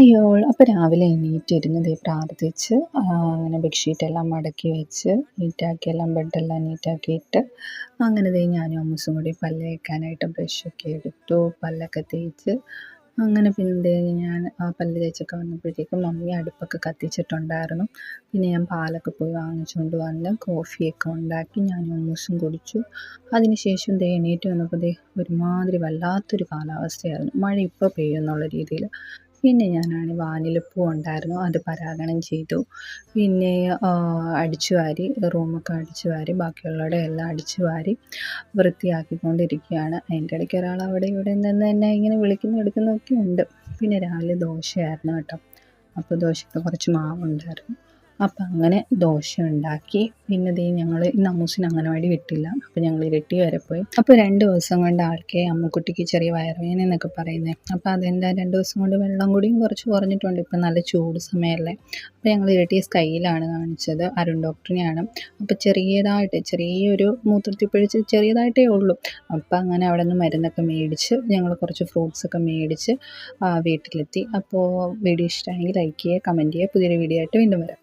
Hi all. അപ്പോൾ രാവിലെ എണീറ്റിരുന്ന് ദേ പ്രാർത്ഥിച്ച് അങ്ങനെ ബെഡ്ഷീറ്റെല്ലാം മടക്കി വെച്ച് നീറ്റാക്കി എല്ലാം ബെഡെല്ലാം നീറ്റാക്കിയിട്ട് അങ്ങനെ ദേ ഞാനും അമ്മൂസും കൂടി പല്ല് തേക്കാനായിട്ട് ബ്രഷൊക്കെ എടുത്തു, പല്ലൊക്കെ തേച്ച് അങ്ങനെ പിന്നെ ദേ ഞാൻ പല്ല് തേച്ചൊക്കെ വന്നപ്പോഴത്തേക്കും മമ്മി അടുപ്പൊക്കെ കത്തിച്ചിട്ടുണ്ടായിരുന്നു. പിന്നെ ഞാൻ പാലൊക്കെ പോയി വാങ്ങിച്ചുകൊണ്ട് വന്ന് കോഫിയൊക്കെ ഉണ്ടാക്കി ഞാനും അമ്മൂസും കുടിച്ചു. അതിനുശേഷം ദേ എണീറ്റ് വന്നപ്പോൾ ദേ ഒരുമാതിരി വല്ലാത്തൊരു കാലാവസ്ഥയായിരുന്നു. മഴ ഇപ്പോൾ പെയ്യുമെന്നുള്ള രീതിയിൽ. പിന്നെ ഞാനാണെങ്കിൽ വാനിലപ്പൂ ഉണ്ടായിരുന്നു, അത് പരാഗണം ചെയ്തു. പിന്നെ അടിച്ചു വാരി, റൂമൊക്കെ അടിച്ചു വാരി, ബാക്കിയുള്ളവരുടെ എല്ലാം അടിച്ചു വാരി വൃത്തിയാക്കിക്കൊണ്ടിരിക്കുകയാണ്. അതിൻ്റെ ഇടയ്ക്ക് ഒരാൾ അവിടെ ഇവിടെ നിന്ന് എന്നെ ഇങ്ങനെ വിളിക്കുന്നു എടുക്കുന്നൊക്കെ ഉണ്ട്. പിന്നെ രാവിലെ ദോശയായിരുന്നു കേട്ടോ. അപ്പോൾ ദോശയ്ക്ക് കുറച്ച് മാവുണ്ടായിരുന്നു. അപ്പം അങ്ങനെ ദോശ ഉണ്ടാക്കി. പിന്നെ ദേ ഞങ്ങൾ ഇന്ന് അമ്മൂസിന് അംഗനവാടി വിട്ടില്ല, അപ്പോൾ ഞങ്ങൾ ഇരിട്ടി വരെ പോയി. അപ്പോൾ 2 ദിവസം കൊണ്ട് ആൾക്ക് അമ്മുക്കുട്ടിക്ക് ചെറിയ വയറുവേദന എന്നൊക്കെ പറയുന്നത്. അപ്പോൾ അതെന്താ 2 ദിവസം കൊണ്ട് വെള്ളം കൂടിയും കുറച്ച് കുറഞ്ഞിട്ടുണ്ട്. ഇപ്പം നല്ല ചൂട് സമയമല്ലേ. അപ്പോൾ ഞങ്ങൾ ഇരിട്ടി സ്കൈയിലാണ് കാണിച്ചത്, അരുൺ ഡോക്ടറിനെയാണ്. അപ്പോൾ ചെറിയൊരു മൂത്രത്തിൽ പിഴിച്ച് ചെറിയതായിട്ടേ ഉള്ളൂ. അപ്പോൾ അങ്ങനെ അവിടെ നിന്ന് മരുന്നൊക്കെ മേടിച്ച് ഞങ്ങൾ കുറച്ച് ഫ്രൂട്ട്സൊക്കെ മേടിച്ച് വീട്ടിലെത്തി. അപ്പോൾ വീഡിയോ ഇഷ്ടമായെങ്കിൽ ലൈക്ക് ചെയ്യുക, കമൻറ്റ് ചെയ്യുക. പുതിയൊരു വീഡിയോ ആയിട്ട് വീണ്ടും വരാം.